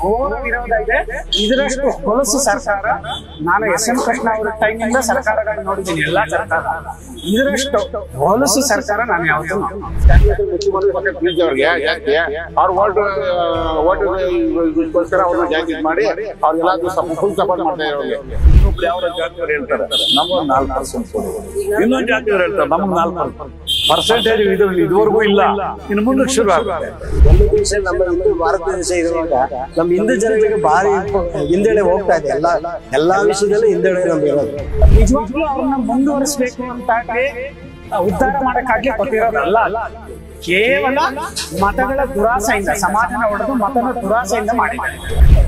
ಘೋರ ವಿರೋಧ ಇದೆ. ಇದರಷ್ಟು ಹೊಲಸು ಸರ್ಕಾರ ನಾನು ಎಸ್.ಎಂ. ಕೃಷ್ಣ ಅವರ ಟೈಮಿಂದ ಸರ್ಕಾರಗಳನ್ನ ನೋಡಿದ್ದೀನಿ, ಎಲ್ಲಾ ಸರ್ಕಾರ. ಇದರಷ್ಟು ಹೊಲಸು ಸರ್ಕಾರ ನಾನು ಯಾವತ್ತೂ ಮಾಡಿ ಅವ್ರಿಗೆಲ್ಲ ಫುಲ್ ಸಪೋರ್ಟ್ ಮಾಡ್ತಾ ಇರೋದು. ಇನ್ನೊಬ್ರು ಯಾವ ಜಾತಿಯವರು ಹೇಳ್ತಾರೆ ನಮಗ್ 4%, ಇನ್ನೊಂದು ಜಾತಿಯವರು ಹೇಳ್ತಾರೆ ನಮಗ್ 4%. ಇದುವರೆಗೂ ಇಲ್ಲ, ಇನ್ನು ಮುಂದಕ್ಕೆ ಶುರು ಆಗುತ್ತೆ. ಒಂದು ದೇಶ ನಮ್ಮ ಹಿಂದೂ ಭಾರತ ದೇಶ ಇರುವಾಗ ನಮ್ಮ ಹಿಂದೂ ಜನಗಳಿಗೆ ಭಾರಿ ಹಿಂದೆಡೆ ಹೋಗ್ತಾ ಇದೆ. ಎಲ್ಲಾ ವಿಷಯದಲ್ಲೂ ಹಿಂದೆಡೆ ನಮ್ಗೆ ಇರೋದು. ನಿಜವಾಗ್ಲೂ ಅವ್ರನ್ನ ಮುಂದುವರಿಸಬೇಕು ಅಂತಾಗ್ಲಿ ಉದ್ಧಾರ ಮಾಡಕ್ಕಾಗ್ಲಿ ಕೊಟ್ಟಿರೋದಲ್ಲ. ಕೇವಲ ಮತಗಳ ದುರಾಸೆಯಿಂದ, ಸಮಾಜನ ಹೊಡೆದು ಮತದ ದುರಾಸೆಯಿಂದ ಮಾಡಿದ್ದಾರೆ.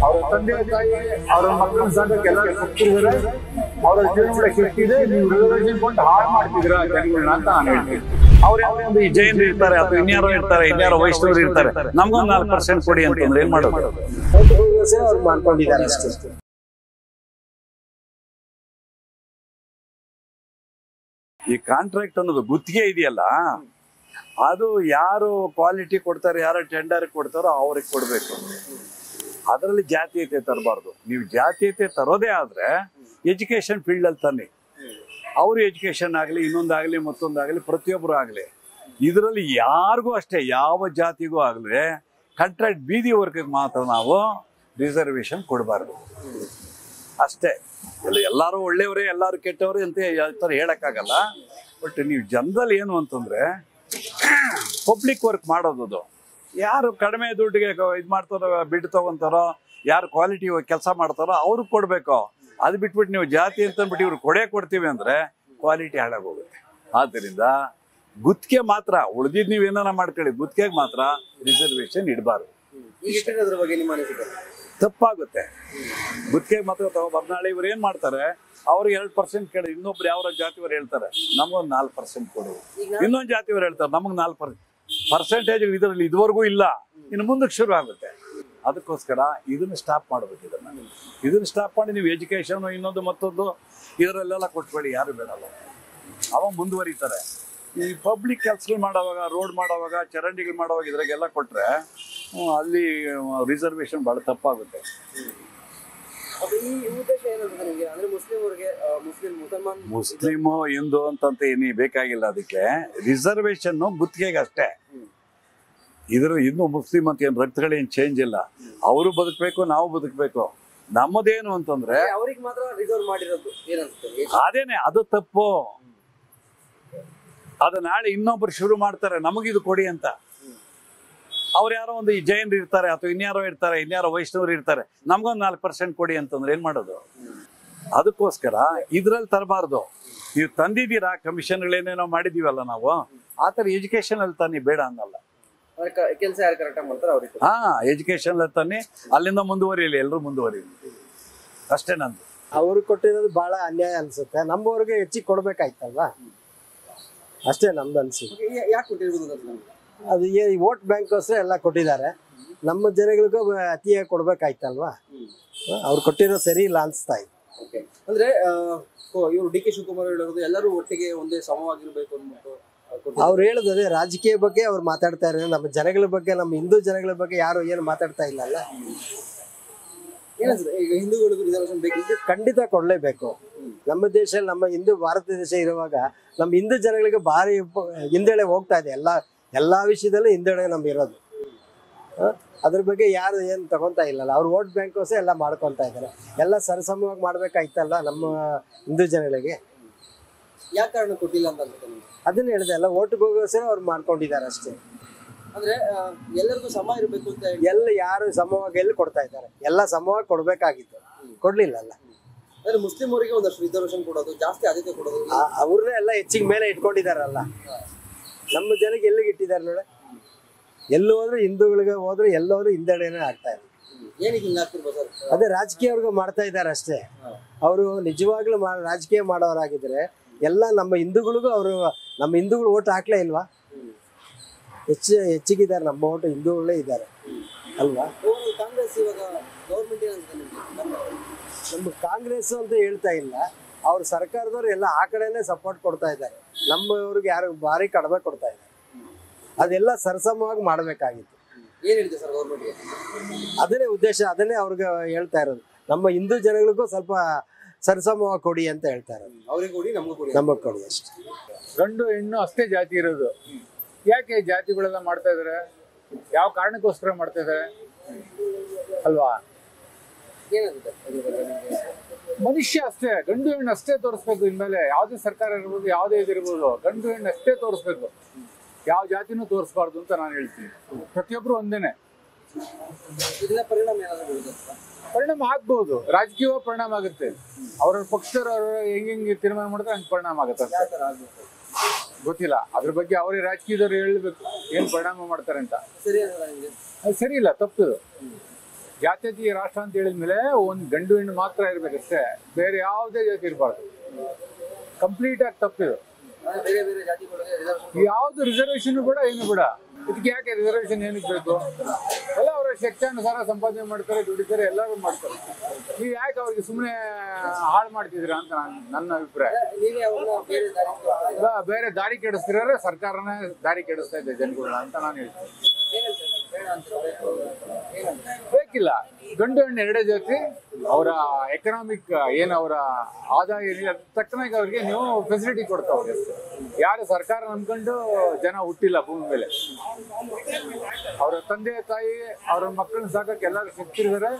ಅವ್ರ ತಂದೆ ತಾಯಿ ಅವ್ರ ಮಕ್ಕಳ ಸಂಘಕ್ಕೆಲ್ಲ ಕೊಟ್ಟಿದ್ದಾರೆ. ಅವ್ರ ಜೀವನ ಕೆಟ್ಟಿದೆ, ನೀವು ರಿಸರ್ವೇಶನ್ ಕೊಂಡು ಹಾಳು ಮಾಡ್ತಿದ್ದೀರಾ ಜನಗಳನ್ನ ಅಂತ ನಾನು ಹೇಳ್ತೀನಿ. ಅವ್ರು ಯಾವ್ದೋ ಒಂದು ಜೈನರು ಇರ್ತಾರೆ ಅಥವಾ ಇನ್ಯಾರೋ ಇರ್ತಾರೆ, ಇನ್ಯಾರೋ ವೈಷ್ಣವರು ಇರ್ತಾರೆ, ನಮ್ಗೊಂದು 4% ಕೊಡಿ ಅಂತಂದ್ರೆ ಏನ್ ಮಾಡೋದು? ಅವ್ರು ಮಾಡ್ಕೊಂಡಿದ್ದಾರೆ ಅಷ್ಟೇ. ಈ ಕಾಂಟ್ರಾಕ್ಟ್ ಅನ್ನೋದು ಗುತ್ತಿಗೆ ಇದೆಯಲ್ಲ, ಅದು ಯಾರು ಕ್ವಾಲಿಟಿ ಕೊಡ್ತಾರೆ, ಯಾರು ಟೆಂಡರ್ ಕೊಡ್ತಾರೋ ಅವ್ರಿಗೆ ಕೊಡ್ಬೇಕು. ಅದರಲ್ಲಿ ಜಾತೀಯತೆ ತರಬಾರ್ದು. ನೀವು ಜಾತೀಯತೆ ತರೋದೇ ಆದ್ರೆ ಎಜುಕೇಶನ್ ಫೀಲ್ಡ್ ಅಲ್ಲಿ ತನ್ನಿ. ಅವರು ಎಜುಕೇಶನ್ ಆಗಲಿ, ಇನ್ನೊಂದಾಗಲಿ, ಮತ್ತೊಂದಾಗಲಿ, ಪ್ರತಿಯೊಬ್ಬರು ಆಗಲಿ, ಇದರಲ್ಲಿ ಯಾರಿಗೂ ಅಷ್ಟೇ, ಯಾವ ಜಾತಿಗೂ ಆಗಲಿ ಕಾಂಟ್ರಾಕ್ಟ್ ಬೀದಿ ವರ್ಗಕ್ಕೆ ಮಾತ್ರ ನಾವು ರಿಸರ್ವೇಶನ್ ಕೊಡಬಾರ್ದು ಅಷ್ಟೇ. ಎಲ್ಲರೂ ಒಳ್ಳೆಯವರೇ ಎಲ್ಲರೂ ಕೆಟ್ಟವರೇ ಅಂತ ಥರ ಹೇಳಕ್ಕಾಗಲ್ಲ. ಬಟ್ ನೀವು ಜನರಲ್ಲಿ ಏನು ಅಂತಂದ್ರೆ ಪಬ್ಲಿಕ್ ವರ್ಕ್ ಮಾಡೋದು, ಯಾರು ಕಡಿಮೆ ದುಡ್ಡಿಗೆ ಇದು ಮಾಡ್ತಾರೋ, ಬಿಡ್ ತಗೊಂತಾರೋ, ಯಾರು ಕ್ವಾಲಿಟಿ ಕೆಲಸ ಮಾಡ್ತಾರೋ ಅವ್ರಿಗೆ ಕೊಡಬೇಕು. ಅದು ಬಿಟ್ಬಿಟ್ಟು ನೀವು ಜಾತಿ ಅಂತಂದ್ಬಿಟ್ಟು ಇವ್ರು ಕೊಡ್ತೀವಿ ಅಂದ್ರೆ ಕ್ವಾಲಿಟಿ ಹಾಳಾಗೋಗುತ್ತೆ. ಆದ್ದರಿಂದ ಗುತ್ತಿಗೆ ಮಾತ್ರ ಉಳಿದಿದ್ದು ನೀವೇನ ಮಾಡ್ಕೊಳ್ಳಿ, ಗುತ್ತಿಗೆಗೆ ಮಾತ್ರ ರಿಸರ್ವೇಶನ್ ಇಡಬಾರ್ದು. ತಪ್ಪಾಗುತ್ತೆ. ಗುತ್ತಿಗೆ ಮಾತ್ರ ತಗೋಬಾರ್ದು. ಇವ್ರು ಏನ್ ಮಾಡ್ತಾರೆ, ಅವ್ರಿಗೆ 2% ಕೇಳಿ, ಇನ್ನೊಬ್ರು ಯಾವ ಜಾತಿಯವರು ಹೇಳ್ತಾರೆ ನಮಗೊಂದು 4% ಕೊಡು, ಇನ್ನೊಂದು ಜಾತಿಯವರು ಹೇಳ್ತಾರೆ ನಮಗ್ 4%. ಇದರಲ್ಲಿ ಇದುವರೆಗೂ ಇಲ್ಲ, ಇನ್ನು ಮುಂದಕ್ಕೆ ಶುರು ಆಗುತ್ತೆ. ಅದಕ್ಕೋಸ್ಕರ ಇದನ್ನ ಸ್ಟಾಪ್ ಮಾಡ್ಬೇಕು. ಇದನ್ನ ಸ್ಟಾಪ್ ಮಾಡಿ ನೀವು ಎಜುಕೇಶನ್ ಇನ್ನೊಂದು ಮತ್ತೊಂದು ಇದರಲ್ಲೆಲ್ಲ ಕೊಟ್ಬೇಡಿ, ಯಾರು ಬೇಡಲ್ಲ. ಅವ ಮುಂದುವರಿತಾರೆ. ಈ ಪಬ್ಲಿಕ್ ಕೆಲಸಗಳು ಮಾಡೋವಾಗ, ರೋಡ್ ಮಾಡೋವಾಗ, ಚರಂಡಿಗಳು ಮಾಡೋವಾಗ ಇದ್ರಾಗೆಲ್ಲ ಕೊಟ್ರೆ ಅಲ್ಲಿ ರಿಸರ್ವೇಶನ್ ಬಹಳ ತಪ್ಪಾಗುತ್ತೆ. ಮುಸ್ಲಿಮ್ ಹಿಂದೂ ಅಂತ ಏನಿ ಬೇಕಾಗಿಲ್ಲ. ಅದಕ್ಕೆ ರಿಸರ್ವೇಶನ್ ಗುತ್ತಿಗೆಗೆ ಅಷ್ಟೇ. ಇನ್ನು ಮುಸ್ಲಿಂ ಅಂತ ಏನು ರಕ್ತಗಳೇನು ಚೇಂಜ್ ಇಲ್ಲ. ಅವರು ಬದುಕಬೇಕು, ನಾವು ಬದುಕಬೇಕು. ನಮ್ಮದೇನು ಅಂತಂದ್ರೆ ಅದೇನೆ, ಅದು ತಪ್ಪು. ಅದು ನಾಳೆ ಇನ್ನೊಬ್ರು ಶುರು ಮಾಡ್ತಾರೆ ನಮಗಿದು ಕೊಡಿ ಅಂತ. ಅವ್ರು ಯಾರೋ ಒಂದು ಈ ಜೈನರು ಇರ್ತಾರೆ ಅಥವಾ ಇನ್ಯಾರೋ ಇರ್ತಾರೆ, ಇನ್ಯಾರೋ ವೈಷ್ಣವರು ಇರ್ತಾರೆ, ನಮ್ಗೊಂದು 4% ಕೊಡಿ ಅಂತಂದ್ರೆ ಏನ್ ಮಾಡೋದು? ಅದಕ್ಕೋಸ್ಕರ ಇದ್ರಲ್ಲಿ ತರಬಾರ್ದು. ನೀವು ತಂದಿದ್ದೀರಾ, ಕಮಿಷನ್ಗಳೇನೇನೋ ಮಾಡಿದೀವಲ್ಲ ನಾವು, ಆತರ ಎಜುಕೇಶನ್ ಅಲ್ಲಿ ತನ್ನಿ, ಬೇಡ ಅನ್ನಲ್ಲ. ಕೆಲಸ ಯಾರು ಕರೆಕ್ಟಾಗಿ ಮಾಡ್ತಾರೆ ಅವ್ರಿಗೆ. ಎಜುಕೇಶನ್ ಅಲ್ಲಿ ತನ್ನಿ, ಅಲ್ಲಿಂದ ಮುಂದುವರಿಯಲಿ, ಎಲ್ಲರೂ ಮುಂದುವರಿಯಲಿ, ಅಷ್ಟೇ ನಂದು. ಅವ್ರು ಕೊಟ್ಟಿರೋದು ಬಹಳ ಅನ್ಯಾಯ ಅನ್ಸುತ್ತೆ. ನಮ್ಮವ್ರಿಗೆ ಹೆಚ್ಚಿಗೆ ಕೊಡ್ಬೇಕಾಯ್ತಲ್ವಾ, ಅಷ್ಟೇ ನಮ್ದು ಅನ್ಸುತ್ತೆ. ಯಾಕೆ ಕೊಟ್ಟಿರ್ಬೋದು? ಅದು ವೋಟ್ ಬ್ಯಾಂಕ್ಗೋಸ್ಕರ ಎಲ್ಲ ಕೊಟ್ಟಿದ್ದಾರೆ. ನಮ್ಮ ಜನಗಳಿಗೂ ಅತಿಯಾಗಿ ಕೊಡ್ಬೇಕಾಯ್ತಲ್ವಾ, ಅವ್ರು ಕೊಟ್ಟಿರೋ ಸರಿ ಇಲ್ಲ ಅನ್ಸ್ತಾ ಇದೆ. ಅಂದ್ರೆ ಇವರು ಡಿ ಕೆ ಶಿವಕುಮಾರ್ ಹೇಳೋದು ಎಲ್ಲರೂ ಒಟ್ಟಿಗೆ ಒಂದೇ ಸಮವಾಗಿರ್ಬೇಕು ಅಂದ್ಬಿಟ್ಟು ಅವ್ರು ಹೇಳುದು ಅದೇ. ರಾಜಕೀಯ ಬಗ್ಗೆ ಅವ್ರು ಮಾತಾಡ್ತಾ ಇರೋದು, ನಮ್ಮ ಜನಗಳ ಬಗ್ಗೆ, ನಮ್ಮ ಹಿಂದೂ ಜನಗಳ ಬಗ್ಗೆ ಯಾರು ಏನು ಮಾತಾಡ್ತಾ ಇಲ್ಲಲ್ಲ. ಏನಿದೆ ಈಗ ಹಿಂದೂಗಳಿಗೂ ರಿಸರ್ವೇಶನ್ ಬೇಕು, ಖಂಡಿತ ಕೊಡ್ಲೇಬೇಕು. ನಮ್ಮ ದೇಶ, ನಮ್ಮ ಹಿಂದೂ ಭಾರತ ದೇಶ ಇರುವಾಗ ನಮ್ಮ ಹಿಂದೂ ಜನಗಳಿಗೆ ಭಾರಿ ಹಿಂದೆಡೆ ಹೋಗ್ತಾ ಇದೆ. ಎಲ್ಲಾ ವಿಷಯದಲ್ಲೂ ಹಿಂದೆಡೆ ನಮ್ಗೆ ಇರೋದು. ಅದ್ರ ಬಗ್ಗೆ ಯಾರು ಏನು ತಗೊಂತಾ ಇಲ್ಲಲ್ಲ. ಅವ್ರು ವೋಟ್ ಬ್ಯಾಂಕ್ಗೋಸ್ಕರ ಎಲ್ಲ ಮಾಡ್ಕೊತಾ ಇದ್ದಾರೆ. ಎಲ್ಲ ಸರಸಮವಾಗಿ ಮಾಡ್ಬೇಕಾಯ್ತಲ್ಲ ನಮ್ಮ ಹಿಂದೂ ಜನಗಳಿಗೆ. ಯಾಕೆ ಕಾರಣ ಕೊಟ್ಟಿಲ್ಲ ಅಂತ ಅದನ್ನ ಹೇಳಿದೆ, ಎಲ್ಲ ಓಟ್ಗೋಸ್ಕರ ಅವ್ರು ಮಾಡ್ಕೊಂಡಿದ್ದಾರೆ ಅಷ್ಟೇ. ಅಂದ್ರೆ ಎಲ್ಲರಿಗೂ ಸಮ ಇರಬೇಕು ಅಂತ ಎಲ್ಲ ಯಾರು ಸಮವಾಗಿ ಎಲ್ಲಿ ಕೊಡ್ತಾ ಇದ್ದಾರೆ? ಎಲ್ಲ ಸಮವಾಗಿ ಕೊಡ್ಬೇಕಾಗಿತ್ತು, ಕೊಡ್ಲಿಲ್ಲಲ್ಲ. ಅಂದ್ರೆ ಮುಸ್ಲಿಂ ಅವರಿಗೆ ಒಂದಷ್ಟು ರಿಸರ್ವೇಶನ್ ಕೊಡೋದು, ಜಾಸ್ತಿ ಆದ್ಯತೆ ಕೊಡೋದು, ಅವ್ರನ್ನೇ ಎಲ್ಲ ಹೆಚ್ಚಿಗೆ ಮೇಲೆ ಇಟ್ಕೊಂಡಿದಾರಲ್ಲ. ನಮ್ಮ ಜನಕ್ಕೆ ಎಲ್ಲಿಗೆ ಇಟ್ಟಿದ್ದಾರೆ ನೋಡಿ. ಎಲ್ಲೂ ಹೋದ್ರೆ ಹಿಂದೂಗಳಿಗೆ ಹೋದ್ರೆ ಎಲ್ಲೋದ್ರು ಹಿಂದೆಡೆನೇ ಆಗ್ತಾ ಇದೆ. ಏನಕ್ಕೆ ಹಿಂಗಾಗ್ತಿರ್ಬೋದು ಸರ್? ಅದೇ ರಾಜಕೀಯವ್ರಿಗೂ ಮಾಡ್ತಾ ಇದ್ದಾರೆ ಅಷ್ಟೇ. ಅವರು ನಿಜವಾಗ್ಲೂ ರಾಜಕೀಯ ಮಾಡೋರಾಗಿದ್ರೆ ಎಲ್ಲ ನಮ್ಮ ಹಿಂದೂಗಳಿಗೂ, ಅವರು ನಮ್ಮ ಹಿಂದೂಗಳು ಓಟ್ ಹಾಕ್ಲೇ ಇಲ್ವಾ? ಹೆಚ್ಚಿಗಿದ್ದಾರೆ ನಮ್ಮ ಓಟು, ಹಿಂದೂಗಳೇ ಇದ್ದಾರೆ ಅಲ್ವಾ? ಕಾಂಗ್ರೆಸ್ ಇವಾಗ ಗೌರ್ಮೆಂಟ್ ನಮ್ಮ ಕಾಂಗ್ರೆಸ್ ಅಂತ ಹೇಳ್ತಾ ಇಲ್ಲ, ಅವ್ರ ಸರ್ಕಾರದವ್ರು ಎಲ್ಲ ಆ ಕಡೆನೇ ಸಪೋರ್ಟ್ ಕೊಡ್ತಾ ಇದ್ದಾರೆ. ನಮ್ಮವ್ರಿಗೆ ಯಾರು ಭಾರಿ ಕಡಿಮೆ ಕೊಡ್ತಾ ಇದ್ದಾರೆ. ಅದೆಲ್ಲ ಸರಸಮವಾಗಿ ಮಾಡಬೇಕಾಗಿತ್ತು. ಏನ್ ಹೇಳ್ತೀವಿ ಸರ್ ಗೌರ್ಮೆಂಟ್ಗೆ? ಅದನ್ನೇ ಉದ್ದೇಶ, ಅದನ್ನೇ ಅವ್ರಿಗೆ ಹೇಳ್ತಾ ಇರೋದು. ನಮ್ಮ ಹಿಂದೂ ಜನಗಳಿಗೂ ಸ್ವಲ್ಪ ಸರಿಸಮವಾಗಿ ಕೊಡಿ ಅಂತ ಹೇಳ್ತಾ ಇರೋದು. ಅವ್ರಿಗೆ ಕೊಡಿ, ನಮಗೂ ಕೊಡಿ, ನಮಗ್ ಕೊಡಿ ಅಷ್ಟೇ. ಗಂಡು ಹೆಣ್ಣು ಅಷ್ಟೇ ಜಾತಿ ಇರೋದು. ಯಾಕೆ ಜಾತಿಗಳೆಲ್ಲ ಮಾಡ್ತಾ ಇದಾರೆ? ಯಾವ ಕಾರಣಕ್ಕೋಸ್ಕರ ಮಾಡ್ತಾ ಇದಾರೆ ಅಲ್ವಾ? ಏನಂತ ಮನುಷ್ಯ ಅಷ್ಟೇ, ಗಂಡು ಹೆಣ್ಣು ಅಷ್ಟೇ ತೋರಿಸ್ಬೇಕು. ಇನ್ಮೇಲೆ ಯಾವುದೇ ಸರ್ಕಾರ ಇರ್ಬೋದು, ಯಾವುದೇ ಇದಿರ್ಬೋದು, ಗಂಡು ಹೆಣ್ಣು ಅಷ್ಟೇ ತೋರಿಸ್ಬೇಕು. ಯಾವ ಜಾತಿನೂ ತೋರಿಸ್ಬಾರ್ದು ಅಂತ ನಾನು ಹೇಳ್ತೀನಿ. ಪ್ರತಿಯೊಬ್ರು ಒಂದೇನೆ. ಇದನ್ನ ಪರಿಣಾಮ ಏನಾದ್ರು ಬೀಳುತ್ತಾ? ಪರಿಣಾಮ ಆಗ್ಬಹುದು, ರಾಜಕೀಯ ಪರಿಣಾಮ ಆಗುತ್ತೆ. ಅವ್ರ ಪಕ್ಷದವ್ರು ಹೆಂಗೆ ತೀರ್ಮಾನ ಮಾಡಿದ್ರೆ ಹಂಗೆ ಪರಿಣಾಮ ಆಗುತ್ತೆ. ಯಾವ ತರ ಆಗ್ಬೇಕು ಗೊತ್ತಿಲ್ಲ, ಅದ್ರ ಬಗ್ಗೆ ಅವರೇ ರಾಜಕೀಯದವ್ರು ಹೇಳ್ಬೇಕು ಏನ್ ಪರಿಣಾಮ ಮಾಡ್ತಾರೆ ಅಂತ. ಸರಿ ಅನ್ನೋದ ನಿಮ್ಗೆ? ಅದು ಸರಿ ಇಲ್ಲ, ತಪ್ಪದು. ಜಾತ್ಯತೀಯ ರಾಷ್ಟ್ರ ಅಂತ ಹೇಳಿದ್ಮೇಲೆ ಒಂದ್ ಗಂಡು ಹೆಣ್ಣು ಮಾತ್ರ ಇರ್ಬೇಕಷ್ಟೇ, ಬೇರೆ ಯಾವುದೇ ಜಾತಿ ಇರಬಾರ್ದು. ಕಂಪ್ಲೀಟ್ ಆಗಿ ತಪ್ಪಿದು. ಬೇರೆ ಬೇರೆ ಜಾತಿಗಳಿಗೆ ರಿಸರ್ವೇಶನ್ ಯಾವ್ದು ರಿಸರ್ವೇಶನ್ ಬೇಡ, ಏನು ಬೇಡ. ಇದಕ್ಕೆ ಯಾಕೆ ರಿಸರ್ವೇಶನ್ ಏನಕ್ಕೆ ಬೇಕು? ಎಲ್ಲ ಅವರ ಶಕ್ತಿಯಾನುಸಾರ ಸಂಪಾದನೆ ಮಾಡ್ತಾರೆ, ದುಡಿತಾರೆ, ಎಲ್ಲರೂ ಮಾಡ್ತಾರೆ. ನೀವು ಯಾಕೆ ಅವ್ರಿಗೆ ಸುಮ್ಮನೆ ಹಾಳು ಮಾಡ್ತಿದ್ದೀರಾ ಅಂತ ನನ್ನ ಅಭಿಪ್ರಾಯ. ನೀವೇ ಅವ್ರನ್ನ ಬೇರೆ ದಾರಿ ಬೇರೆ ದಾರಿ ಕೆಡಿಸ್ತಿರೋರೆ ಸರ್ಕಾರನೇ ದಾರಿ ಕೆಡಿಸ್ತಾ ಇದೆ ಜನಗಳನ್ನ ಅಂತ ನಾನು ಹೇಳ್ತೀನಿ. ಏನಂತ ಬೇಡ ಅಂತ ಏನಂತ ಬೇಕಿಲ್ಲ. ಗಂಡು ಹೆಣ್ಣು ಎರಡೇ ಜಾತಿ. ಅವರ ಎಕನಾಮಿಕ್ ಏನು ಅವರ ಆದಾಯ ಏನಿದೆ ಅದ್ರ ತಕ್ಕನಾಗಿ ಅವ್ರಿಗೆ ನೀವು ಫೆಸಿಲಿಟಿ ಕೊಡ್ತಾವ್ರಿ ಅಷ್ಟೇ. ಯಾರು ಸರ್ಕಾರ ನಂಬ್ಕೊಂಡು ಜನ ಹುಟ್ಟಿಲ್ಲ ಭೂಮಿ ಮೇಲೆ. ಅವರ ತಂದೆ ತಾಯಿ ಅವರ ಮಕ್ಕಳನ್ನ ಸಾಕಕ್ಕೆ ಎಲ್ಲರೂ ಶಕ್ತಿ ಇದ್ದಾರೆ,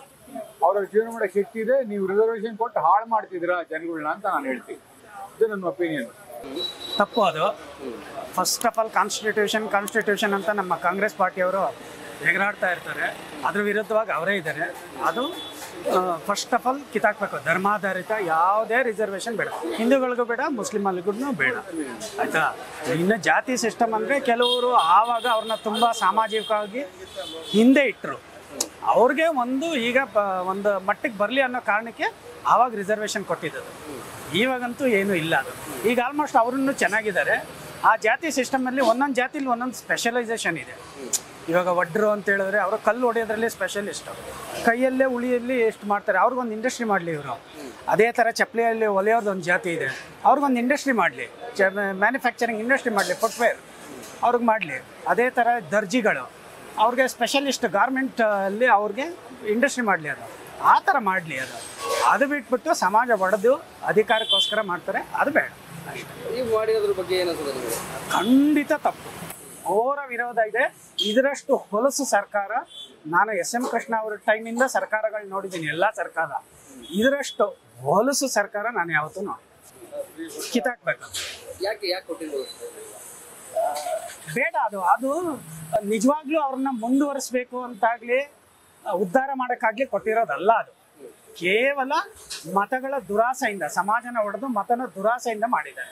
ಅವರ ಜೀವನ ಮಾಡಕ್ಕೆ ಶಕ್ತಿ ಇದೆ. ನೀವು ರಿಸರ್ವೇಶನ್ ಕೊಟ್ಟು ಹಾಳು ಮಾಡ್ತಿದ್ದೀರಾ ಜನಗಳನ್ನ ಅಂತ ನಾನು ಹೇಳ್ತೀನಿ. ಇದು ನನ್ನ ಒಪಿನಿಯನ್. ತಪ್ಪು ಅದು. ಫಸ್ಟ್ ಆಫ್ ಆಲ್ ಕಾನ್ಸ್ಟಿಟ್ಯೂಷನ್ ಅಂತ ನಮ್ಮ ಕಾಂಗ್ರೆಸ್ ಪಾರ್ಟಿಯವರು ಎಗರಾಡ್ತಾ ಇರ್ತಾರೆ. ಅದ್ರ ವಿರುದ್ಧವಾಗಿ ಅವರೇ ಇದ್ದಾರೆ. ಅದು ಫಸ್ಟ್ ಆಫ್ ಆಲ್ ಕಿತ್ತಾಕ್ಬೇಕು. ಧರ್ಮಾಧಾರಿತ ಯಾವುದೇ ರಿಸರ್ವೇಷನ್ ಬೇಡ, ಹಿಂದೂಗಳಿಗೂ ಬೇಡ, ಮುಸ್ಲಿಮರಿಗೂ ಬೇಡ, ಆಯಿತಾ. ಇನ್ನು ಜಾತಿ ಸಿಸ್ಟಮ್ ಅಂದರೆ ಕೆಲವರು ಆವಾಗ ಅವ್ರನ್ನ ತುಂಬ ಸಾಮಾಜಿಕವಾಗಿ ಹಿಂದೆ ಇಟ್ಟರು. ಅವ್ರಿಗೆ ಈಗ ಒಂದು ಮಟ್ಟಿಗೆ ಬರಲಿ ಅನ್ನೋ ಕಾರಣಕ್ಕೆ ಆವಾಗ ರಿಸರ್ವೇಷನ್ ಕೊಟ್ಟಿದ್ದು. ಇವಾಗಂತೂ ಏನೂ ಇಲ್ಲ ಅದು. ಈಗ ಆಲ್ಮೋಸ್ಟ್ ಅವ್ರನ್ನೂ ಚೆನ್ನಾಗಿದ್ದಾರೆ. ಆ ಜಾತಿ ಸಿಸ್ಟಮಲ್ಲಿ ಒಂದೊಂದು ಜಾತಿಲಿ ಒಂದೊಂದು ಸ್ಪೆಷಲೈಸೇಷನ್ ಇದೆ. ಇವಾಗ ಒಡ್ರು ಅಂತ ಹೇಳಿದ್ರೆ ಅವರು ಕಲ್ಲು ಹೊಡೆಯೋದ್ರಲ್ಲಿ ಸ್ಪೆಷಲಿಸ್ಟು, ಕೈಯಲ್ಲೇ ಉಳಿಯಲ್ಲಿ ಎಷ್ಟು ಮಾಡ್ತಾರೆ. ಅವ್ರಿಗೊಂದು ಇಂಡಸ್ಟ್ರಿ ಮಾಡಲಿ ಇವರು. ಅದೇ ಥರ ಚಪ್ಪಲಿಯಲ್ಲಿ ಹೊಲಿಯೋದು ಒಂದು ಜಾತಿ ಇದೆ, ಅವ್ರಿಗೊಂದು ಇಂಡಸ್ಟ್ರಿ ಮಾಡಲಿ, ಮ್ಯಾನುಫ್ಯಾಕ್ಚರಿಂಗ್ ಇಂಡಸ್ಟ್ರಿ ಮಾಡಲಿ, ಫುಟ್ವೇರ್ ಅವ್ರಿಗೆ ಮಾಡಲಿ. ಅದೇ ಥರ ದರ್ಜಿಗಳು ಅವ್ರಿಗೆ ಸ್ಪೆಷಲಿಸ್ಟ್ ಗಾರ್ಮೆಂಟಲ್ಲಿ ಅವ್ರಿಗೆ ಇಂಡಸ್ಟ್ರಿ ಮಾಡಲಿ. ಅದು ಆ ಥರ ಮಾಡಲಿ. ಅದು ಬಿಟ್ಬಿಟ್ಟು ಸಮಾಜ ಒಡೆದು ಅಧಿಕಾರಕ್ಕೋಸ್ಕರ ಮಾಡ್ತಾರೆ, ಅದು ಬೇಡ ಅಷ್ಟೇ. ನೀವು ಮಾಡಿರೋದ್ರ ಬಗ್ಗೆ ಏನಿಸ್ತದೆ ನಿಮಗೆ? ಖಂಡಿತ ತಪ್ಪು, ಘೋರ ವಿರೋಧ ಇದೆ. ಇದರಷ್ಟು ಹೊಲಸು ಸರ್ಕಾರ ನಾನು SM ಕೃಷ್ಣ ಅವರ ಟೈಮಿಂದ ಸರ್ಕಾರಗಳು ನೋಡಿದ್ದೀನಿ, ಎಲ್ಲ ಸರ್ಕಾರ. ಇದರಷ್ಟು ಹೊಲಸು ಸರ್ಕಾರ ನಾನು ಯಾವತ್ತೂ ನೋಡಿ. ಕಿತ್ತಾಕ್ಬೇಕು. ಯಾಕೆ ಕೊಟ್ಟಿರ್ಬೋದು? ಬೇಡ. ಅದು ನಿಜವಾಗ್ಲೂ ಅವ್ರನ್ನ ಮುಂದುವರಿಸ್ಬೇಕು ಅಂತಾಗ್ಲಿ ಉದ್ಧಾರ ಮಾಡೋಕ್ಕಾಗ್ಲಿ ಕೊಟ್ಟಿರೋದಲ್ಲ. ಅದು ಕೇವಲ ಮತಗಳ ದುರಾಸೆಯಿಂದ, ಸಮಾಜನ ಒಡೆದು ಮತನ ದುರಾಸೆಯಿಂದ ಮಾಡಿದ್ದಾರೆ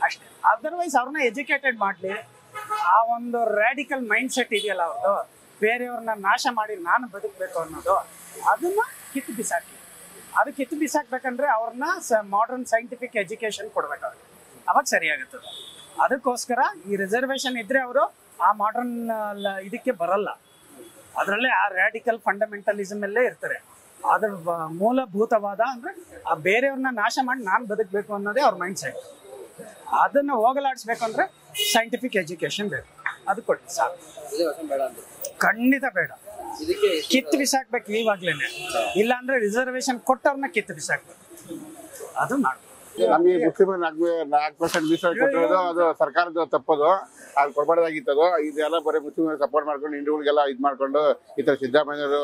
ಅಷ್ಟೇ. ಅದರ್ವೈಸ್ ಅವ್ರನ್ನ ಎಜುಕೇಟೆಡ್ ಮಾಡಲಿ. ಆ ಒಂದು ರ್ಯಾಡಿಕಲ್ ಮೈಂಡ್ ಸೆಟ್ ಇದೆಯಲ್ಲ ಅವ್ರದ್ದು, ಬೇರೆಯವ್ರನ್ನ ನಾಶ ಮಾಡಿ ನಾನು ಬದುಕಬೇಕು ಅನ್ನೋದು, ಅದನ್ನ ಕಿತ್ತು ಬಿಸಾಕಿ. ಅದು ಕಿತ್ತು ಬಿಸಾಕ್ಬೇಕಂದ್ರೆ ಅವ್ರನ್ನ ಮಾಡರ್ನ್ ಸೈಂಟಿಫಿಕ್ ಎಜುಕೇಶನ್ ಕೊಡ್ಬೇಕಾಗುತ್ತೆ, ಅವಾಗ ಸರಿಯಾಗುತ್ತದೆ. ಅದಕ್ಕೋಸ್ಕರ ಈ ರಿಸರ್ವೇಶನ್ ಇದ್ರೆ ಅವರು ಆ ಮಾಡರ್ನ್ ಇದಕ್ಕೆ ಬರಲ್ಲ. ಅದರಲ್ಲೇ ಆ ರ್ಯಾಡಿಕಲ್ ಫಂಡಮೆಂಟಲಿಸಮ್ ಅಲ್ಲೇ ಇರ್ತಾರೆ. ಅದ್ರ ಮೂಲಭೂತವಾದ ಅಂದ್ರೆ ಆ ಬೇರೆಯವ್ರನ್ನ ನಾಶ ಮಾಡಿ ನಾನು ಬದುಕಬೇಕು ಅನ್ನೋದೇ ಅವ್ರ ಮೈಂಡ್ ಸೆಟ್. ಅದನ್ನ ಹೋಗಲಾಡಿಸ್ಬೇಕು ಅಂದ್ರೆ ಸೈಂಟಿಫಿಕ್ ಎಜುಕೇಶನ್ ಬೇಕು, ಅದು ಕೊಟ್ಟು ಸಾಕು. ಖಂಡಿತ ಬೇಡ. ಕಿತ್ತು ಬಿಸಾಕ್ಬೇಕು ಇವಾಗ್ಲೇನೆ. ಇಲ್ಲ ಅಂದ್ರೆ ರಿಸರ್ವೇಶನ್ ಕೊಟ್ಟವ್ರನ್ನ ಕಿತ್ತು ಬಿಸಾಕ್ಬೇಕು, ಅದು ಮಾಡ್ಬೇಕು. ನಮಗೆ ಮುಸ್ಲಿಮರು 4% ಮೀಸಲು ಕೊಟ್ಟಿರೋದು ಅದು ಸರ್ಕಾರದ ತಪ್ಪದು. ಅದು ಕೊಡಬಾರ್ದಾಗಿತ್ತದು. ಇದೆಲ್ಲ ಬರೀ ಮುಸ್ಲಿಮರು ಸಪೋರ್ಟ್ ಮಾಡ್ಕೊಂಡು ಹಿಂದೂಗಳಿಗೆಲ್ಲ ಇದು ಮಾಡ್ಕೊಂಡು ಈ ಥರ ಸಿದ್ದರಾಮಯ್ಯವರು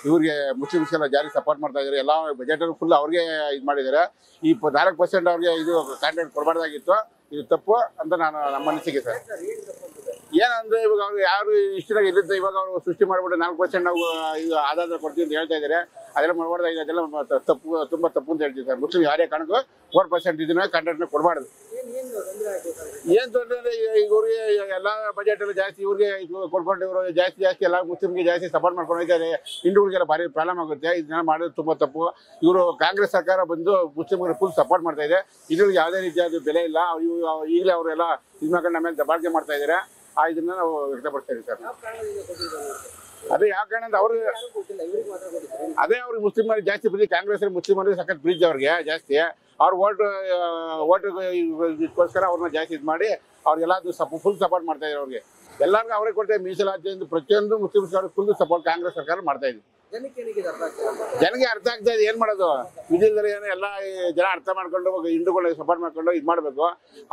ಇವ್ರಿಗೆ ಮುಸ್ಲಿಮ್ಸ್ಗೆಲ್ಲ ಜಾರಿ ಸಪೋರ್ಟ್ ಮಾಡ್ತಾ ಇದ್ದಾರೆ. ಎಲ್ಲ ಬಜೆಟ್ ಫುಲ್ ಅವ್ರಿಗೆ ಇದು ಮಾಡಿದ್ದಾರೆ. ಈ 4% ಅವ್ರಿಗೆ ಇದು ಕ್ಯಾಂಡಿಡೇಟ್ ಕೊಡಬಾರ್ದಾಗಿತ್ತು. ಇದು ತಪ್ಪು ಅಂತ ನಮ್ಮ ಅನಿಸಿಕೆ ಸರ್. ಏನಂದ್ರೆ ಇವಾಗ ಅವ್ರು ಯಾರು ಇಷ್ಟಿನಾಗ ಇಲ್ಲಿದ್ದ ಇವಾಗ ಅವರು ಸೃಷ್ಟಿ ಮಾಡ್ಬಿಟ್ಟು 4% ನಾವು ಇದು ಆಧಾರ ಕೊಡ್ತೀವಿ ಅಂತ ಹೇಳ್ತಾ ಇದ್ದಾರೆ. ಅದೆಲ್ಲ ಮಾಡಬಾರ್ದಾಗಿದೆ. ಅದೆಲ್ಲ ತಪ್ಪು, ತುಂಬ ತಪ್ಪು ಅಂತ ಹೇಳ್ತೀವಿ ಸರ್. ಮುಸ್ಲಿಮ್ ಯಾರೇ ಕಾರಣಕ್ಕೂ 4% ಇದನ್ನ ಕಂಟೆಂಟ್ನ ಕೊಡಬಾರ್ದು. ಏನು ತೊಂದರೆ ಅಂದರೆ ಈಗ ಇವ್ರಿಗೆ ಎಲ್ಲ ಬಜೆಟಲ್ಲಿ ಜಾಸ್ತಿ ಇವ್ರಿಗೆ ಕೊಡ್ಕೊಂಡು ಇವರು ಜಾಸ್ತಿ ಎಲ್ಲ ಮುಸ್ಲಿಮ್ಗೆ ಜಾಸ್ತಿ ಸಪೋರ್ಟ್ ಮಾಡ್ಕೊಂಡು ಹೋಗ್ತಾರೆ. ಹಿಂದೂಗಳಿಗೆಲ್ಲ ಭಾರಿ ಪ್ರಾಬ್ಲಮ್ ಆಗುತ್ತೆ. ಇದನ್ನ ಮಾಡೋದು ತುಂಬ ತಪ್ಪು. ಇವರು ಕಾಂಗ್ರೆಸ್ ಸರ್ಕಾರ ಬಂದು ಮುಸ್ಲಿಮ್ಗೆ ಫುಲ್ ಸಪೋರ್ಟ್ ಮಾಡ್ತಾ ಇದೆ. ಇದ್ರಿಗೆ ಯಾವುದೇ ರೀತಿಯಾದ ಬೆಲೆ ಇಲ್ಲ. ಈಗಲೇ ಅವರೆಲ್ಲ ಇದು ಮಾಡ್ಕೊಂಡು ನಮ್ಮ ಮೇಲೆ ದಬ್ಬಾಳಿಕೆ ಮಾಡ್ತಾ ಇದ್ದಾರೆ. ಇದನ್ನ ನಾವು ವ್ಯಕ್ತಪಡಿಸ್ತಾ ಇದ್ದೀವಿ ಸರ್. ಅದೇ ಯಾವ ಕಾರಣ ಅಂತ ಅವ್ರಿಗೆ ಅದೇ ಅವ್ರಿಗೆ ಮುಸ್ಲಿಮರಿಗೆ ಜಾಸ್ತಿ ಪ್ರೀತಿ. ಕಾಂಗ್ರೆಸ್ ಮುಸ್ಲಿಮರಿಗೆ ಸಖತ್ ಪ್ರೀತಿ ಅವ್ರಿಗೆ ಜಾಸ್ತಿ. ಅವ್ರ ಓಟ್ ಇದಕ್ಕೋಸ್ಕರ ಅವ್ರನ್ನ ಜಾಸ್ತಿ ಇದು ಮಾಡಿ ಅವ್ರಿಗೆಲ್ಲ ಫುಲ್ ಸಪೋರ್ಟ್ ಮಾಡ್ತಾ ಇದ್ದಾರೆ ಅವ್ರಿಗೆ. ಎಲ್ಲರಿಗೂ ಅವರೇ ಕೊಡ್ತಾರೆ ಮೀಸಲಾತಿ ಪ್ರತಿಯೊಂದು ಮುಸ್ಲಿಮ್ಸ್ ಫುಲ್ ಸಪೋರ್ಟ್ ಕಾಂಗ್ರೆಸ್ ಸರ್ಕಾರ ಮಾಡ್ತಾ ಇದೆ. ಜನಕ್ಕೆ ಅರ್ಥ ಆಗ್ತಾ ಇದೆ ಏನ್ ಮಾಡೋದು, ವಿಧಿಲ್ದರೆ ಏನು ಎಲ್ಲ ಜನ ಅರ್ಥ ಮಾಡ್ಕೊಂಡು ಹಿಂದೂಗಳಿಗೆ ಸಪೋರ್ಟ್ ಮಾಡ್ಕೊಂಡು ಇದು ಮಾಡಬೇಕು.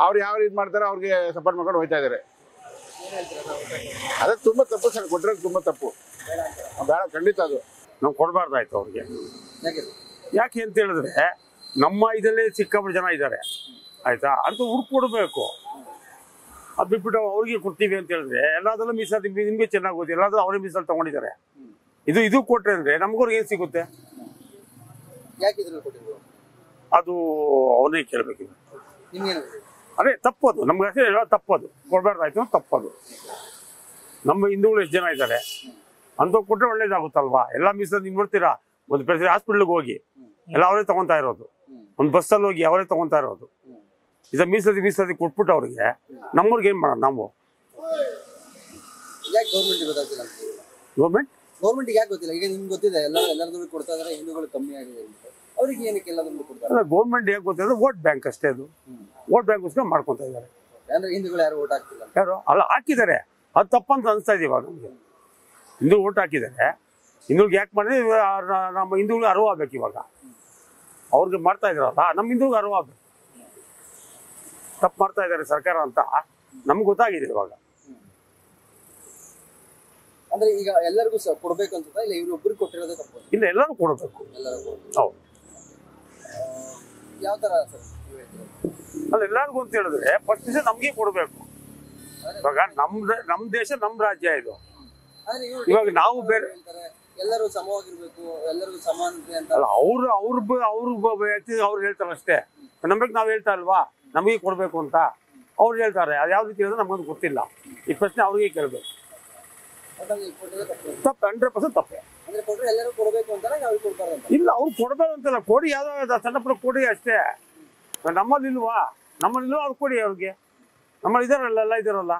ಅವ್ರು ಯಾವ ಇದು ಮಾಡ್ತಾರೆ ಅವ್ರಿಗೆ ಸಪೋರ್ಟ್ ಮಾಡ್ಕೊಂಡು ಹೋಗ್ತಾ ಇದಾರೆ. ಅದೇ ತುಂಬಾ ತಪ್ಪು ಸರ್, ಕೊಟ್ಟಿರೋದು ತುಂಬಾ ತಪ್ಪು, ಬೇಡ ಖಂಡಿತ ಅದು ನಾವು ಕೊಡಬಾರ್ದಾಯ್ತು ಅವ್ರಿಗೆ. ಯಾಕೆ ಅಂತ ಹೇಳಿದ್ರೆ ನಮ್ಮ ಇದರಲ್ಲಿ ಸಿಕ್ಕಾಪಟ್ಟೆ ಜನ ಇದ್ದಾರೆ ಆಯ್ತಾ, ಅಂತ ಹುಡ್ಕೊಡ್ಬೇಕು. ಅದು ಬಿಟ್ಬಿಟ್ಟು ಅವ್ರಿಗೆ ಕೊಡ್ತೀವಿ ಅಂತ ಹೇಳಿದ್ರೆ ಎಲ್ಲಾದ್ರಲ್ಲೂ ಮೀಸಲಾತಿ ನಿಮ್ಗೆ ಚೆನ್ನಾಗಿ ಗೊತ್ತು, ಎಲ್ಲಾದ್ರೂ ಅವರೇ ಮೀಸಲು ತಗೊಂಡಿದ್ದಾರೆ. ಇದು ಕೊಟ್ರೆ ಅಂದ್ರೆ ನಮ್ಗವ್ರಿಗೆ ಏನ್ ಸಿಗುತ್ತೆ ಅದು ಅವನೇ ಕೇಳ್ಬೇಕಿದೆ. ಅದೇ ತಪ್ಪದು, ನಮ್ಗೆ ಅಷ್ಟೇ ಎಲ್ಲ ತಪ್ಪದು, ಕೊಡ್ಬಾರ್ದಾಯ್ತು ತಪ್ಪದು. ನಮ್ಮ ಹಿಂದೂಗಳು ಎಷ್ಟು ಜನ ಇದ್ದಾರೆ ಅಂತ ಕೊಟ್ರೆ ಒಳ್ಳೇದಾಗುತ್ತಲ್ವಾ. ಎಲ್ಲ ಮೀಸಲು ನೀವು ನೋಡ್ತೀರಾ, ಒಂದು ಪ್ರತಿ ಹಾಸ್ಪಿಟ್ಲಿಗೆ ಹೋಗಿ ಎಲ್ಲ ಅವರೇ ತಗೊಂತಾ ಇರೋದು, ಒಂದು ಬಸ್ಸಲ್ಲಿ ಹೋಗಿ ಅವರೇ ತಗೊಂತಾ ಇರೋದು. ಇದು ಮೀಸಲಾತಿ ಕೊಟ್ಬಿಟ್ಟು ಅವ್ರಿಗೆ ನಮ್ಮವ್ರಿಗೆ ಏನ್ ಮಾಡೋಣ ನಾವು? ಗೌರ್ಮೆಂಟ್ ಯಾಕೆ ಗೊತ್ತಿಲ್ಲ? ಈಗ ನಿಮ್ಗೆ ಗೊತ್ತಿದೆ ಎಲ್ಲರೂ ಕೊಡ್ತಾ ಇದಾರೆ, ಹಿಂದೂಗಳು ಕಮ್ಮಿ ಆಗಿದೆ ಅಂತ. ಅವ್ರಿಗೆ ಏನಕ್ಕೆ ಎಲ್ಲದನ್ನು ಕೊಡ್ತಾರೆ? ಗೌರ್ಮೆಂಟ್ ಹೇಗೆ ಗೊತ್ತಿದೆ, ವೋಟ್ ಬ್ಯಾಂಕ್ ಅಷ್ಟೇ. ಅದು ವೋಟ್ ಬ್ಯಾಂಕ್ಗೋಸ್ಕರ ಮಾಡ್ಕೊತಾ ಇದ್ದಾರೆ. ಅಂದ್ರೆ ಹಿಂದೂಗಳು ಯಾರು ವೋಟ್ ಹಾಕ್ತಿಲ್ಲ, ಯಾರು ಅಲ್ಲ ಹಾಕಿದ್ದಾರೆ, ಅದು ತಪ್ಪಂತ ಅನಿಸ್ತಾ ಇದೆ ಇವಾಗ ನಮಗೆ. ಹಿಂದೂ ವೋಟ್ ಹಾಕಿದ್ದಾರೆ, ಹಿಂದೂಗಳಿಗೆ ಯಾಕೆ ಮಾಡಿದ್ರೆ ನಮ್ಮ ಹಿಂದೂಗಳಿಗೆ ಅರಿವು ಆಗ್ಬೇಕು. ಇವಾಗ ಅವ್ರಿಗೆ ಮಾಡ್ತಾ ಇದಾರಲ್ಲ, ನಮ್ಮ ಹಿಂದೂಗಳಿಗೆ ಅರಿವು ಆಗ್ಬೇಕು. ತಪ್ಪು ಮಾಡ್ತಾ ಇದ್ದಾರೆ ಸರ್ಕಾರ ಅಂತ ನಮ್ಗೆ ಗೊತ್ತಾಗಿದೆ ಇವಾಗ. ಅಂದ್ರೆ ಈಗ ಎಲ್ಲರಿಗೂ ಕೊಡ್ಬೇಕು ಅಂತ ಇಲ್ಲ, ಇವ್ರು ಒಬ್ರಿಗೆ ಕೊಟ್ಟಿರೋದೇ ತಪ್ಪು? ಇಲ್ಲ, ಎಲ್ಲರೂ ಕೊಡಬೇಕು. ಹೌದು. ಯಾವ ತರ ಸರ್ ಅಲ್ಲ, ಎಲ್ಲರಿಗೂ ಅಂತ ಹೇಳಿದ್ರೆ ಫಸ್ಟ್ ದಿವಸ ನಮ್ಗೆ ಕೊಡ್ಬೇಕು. ಇವಾಗ ನಮ್ ದೇಶ ನಮ್ ರಾಜ್ಯ ಇದು. ಇವಾಗ ನಾವು ಬೇರೆ ಎಲ್ಲರೂ ಸಮವಾಗಿರ್ಬೇಕು, ಎಲ್ಲರಿಗೂ ಸಮಾನತೆ ಅಂತ ಅಲ್ಲ, ಅವ್ರ ವ್ಯಕ್ತಿ ಅವ್ರು ಹೇಳ್ತಾರೆ ಅಷ್ಟೇ. ನಮ್ಗೆ ನಾವ್ ಹೇಳ್ತಾ ಅಲ್ವಾ ನಮಗೆ ಕೊಡ್ಬೇಕು ಅಂತ ಅವ್ರು ಹೇಳ್ತಾರೆ. ಅದು ಯಾವ ರೀತಿ ಹೇಳಿದ್ರೆ ನಮ್ಗೊಂದು ಗೊತ್ತಿಲ್ಲ. ಈ ಪ್ರಶ್ನೆ ಅವ್ರಿಗೆ ಕೇಳ್ಬೇಕು. ತಪ್ಪು, 100% ತಪ್ಪೆ. ಎಲ್ಲರೂ ಕೊಡ್ಬೇಕು ಅಂತಾನೆ ಅವ್ರಿಗೆ ಕೊಡ್ತಾರೆ ಅಂತ ಇಲ್ಲ, ಅವ್ರು ಕೊಡ್ಬೇಕು ಅಂತಲ್ಲ, ಕೊಡಿ, ಯಾವ್ದೋ ಸಣ್ಣ ಪುಟ್ಟ ಕೊಡಿ ಅಷ್ಟೇ. ನಮ್ಮಲ್ಲಿಲ್ವಾ ಅವ್ರು ಕೊಡಿ ಅವ್ರಿಗೆ. ನಮ್ಮಲ್ಲಿ ಇದಾರಲ್ಲ, ಎಲ್ಲ ಇದಾರಲ್ಲ.